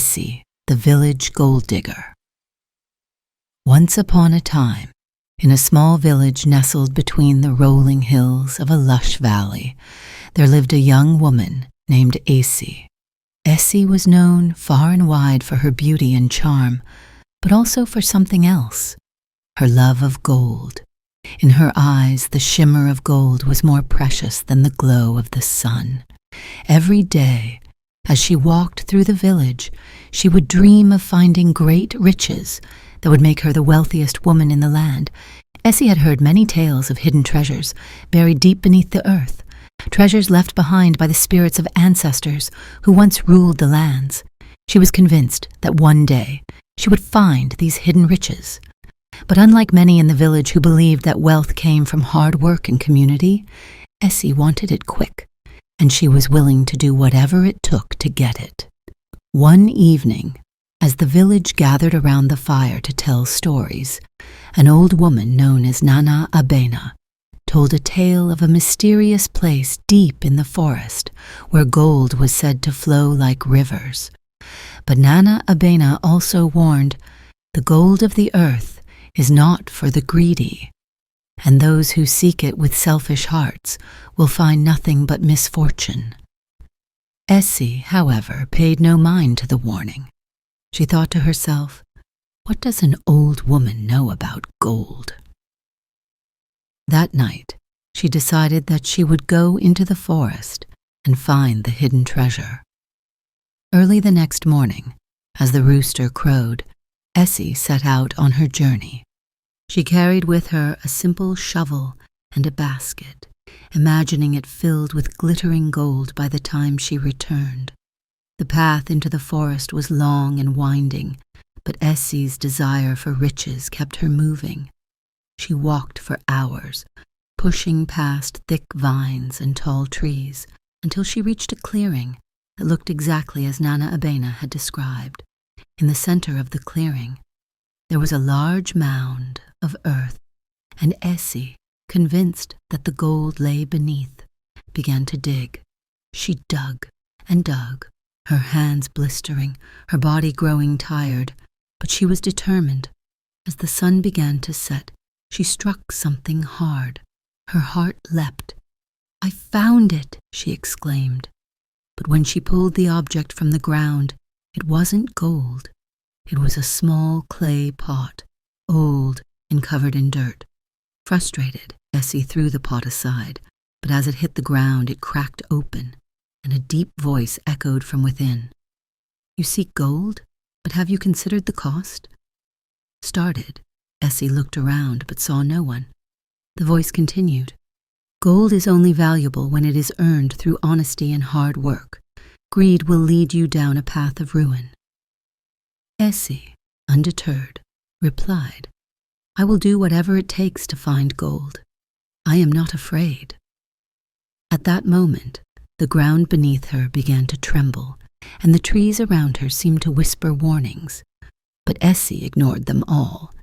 Essie, the village gold digger. Once upon a time, in a small village nestled between the rolling hills of a lush valley, there lived a young woman named Essie. Essie was known far and wide for her beauty and charm, but also for something else, her love of gold. In her eyes, the shimmer of gold was more precious than the glow of the sun. Every day, as she walked through the village, she would dream of finding great riches that would make her the wealthiest woman in the land. Essie had heard many tales of hidden treasures buried deep beneath the earth, treasures left behind by the spirits of ancestors who once ruled the lands. She was convinced that one day she would find these hidden riches. But unlike many in the village who believed that wealth came from hard work and community, Essie wanted it quick, and she was willing to do whatever it took to get it. One evening, as the village gathered around the fire to tell stories, an old woman known as Nana Abena told a tale of a mysterious place deep in the forest where gold was said to flow like rivers. But Nana Abena also warned, the gold of the earth is not for the greedy, and those who seek it with selfish hearts will find nothing but misfortune. Essie, however, paid no mind to the warning. She thought to herself, what does an old woman know about gold? That night, she decided that she would go into the forest and find the hidden treasure. Early the next morning, as the rooster crowed, Essie set out on her journey. She carried with her a simple shovel and a basket, imagining it filled with glittering gold by the time she returned. The path into the forest was long and winding, but Essie's desire for riches kept her moving. She walked for hours, pushing past thick vines and tall trees, until she reached a clearing that looked exactly as Nana Abena had described. In the center of the clearing, there was a large mound of earth, and Essie, convinced that the gold lay beneath, began to dig. She dug and dug, her hands blistering, her body growing tired, but she was determined. As the sun began to set, she struck something hard. Her heart leapt. "I found it," she exclaimed. But when she pulled the object from the ground, it wasn't gold. It was a small clay pot, old and covered in dirt. Frustrated, Essie threw the pot aside, but as it hit the ground, it cracked open, and a deep voice echoed from within. "You seek gold, but have you considered the cost?" Startled, Essie looked around but saw no one. The voice continued, "Gold is only valuable when it is earned through honesty and hard work. Greed will lead you down a path of ruin." Essie, undeterred, replied, "I will do whatever it takes to find gold. I am not afraid." At that moment, the ground beneath her began to tremble, and the trees around her seemed to whisper warnings. But Essie ignored them all.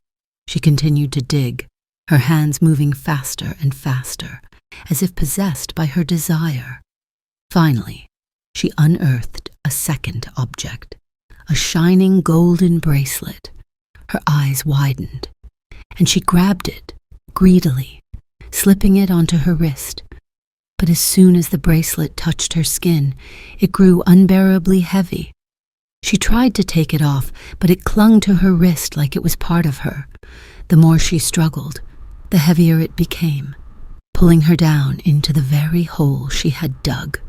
She continued to dig, her hands moving faster and faster, as if possessed by her desire. Finally, she unearthed a second object, a shining golden bracelet. Her eyes widened, and she grabbed it greedily, slipping it onto her wrist. But as soon as the bracelet touched her skin, it grew unbearably heavy. She tried to take it off, but it clung to her wrist like it was part of her. The more she struggled, the heavier it became, pulling her down into the very hole she had dug.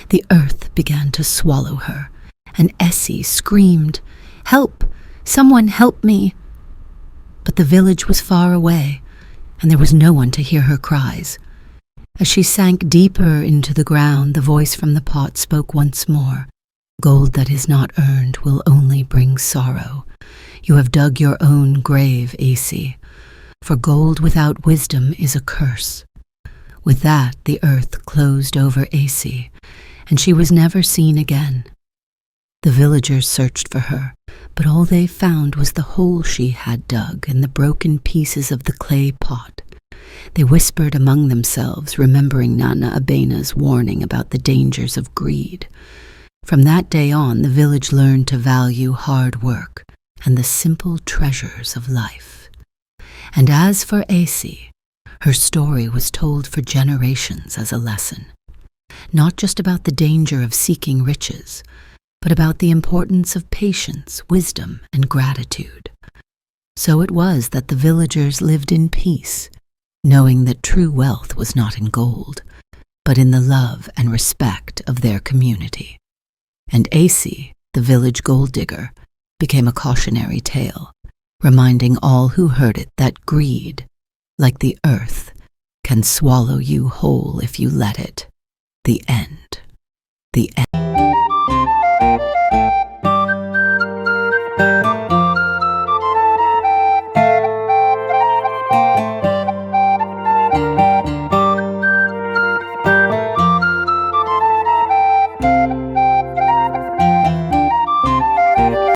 The earth began to swallow her, and Essie screamed, "Help! Someone help me!" But the village was far away, and there was no one to hear her cries. As she sank deeper into the ground, the voice from the pot spoke once more. "Gold that is not earned will only bring sorrow. You have dug your own grave, Essie, for gold without wisdom is a curse." With that, the earth closed over Essie, and she was never seen again. The villagers searched for her, but all they found was the hole she had dug and the broken pieces of the clay pot. They whispered among themselves, remembering Nana Abena's warning about the dangers of greed. From that day on, the village learned to value hard work and the simple treasures of life. And as for Essie, her story was told for generations as a lesson, not just about the danger of seeking riches, but about the importance of patience, wisdom, and gratitude. So it was that the villagers lived in peace, knowing that true wealth was not in gold, but in the love and respect of their community. And Essie, the village gold digger, became a cautionary tale, reminding all who heard it that greed, like the earth, can swallow you whole if you let it. The end. The end.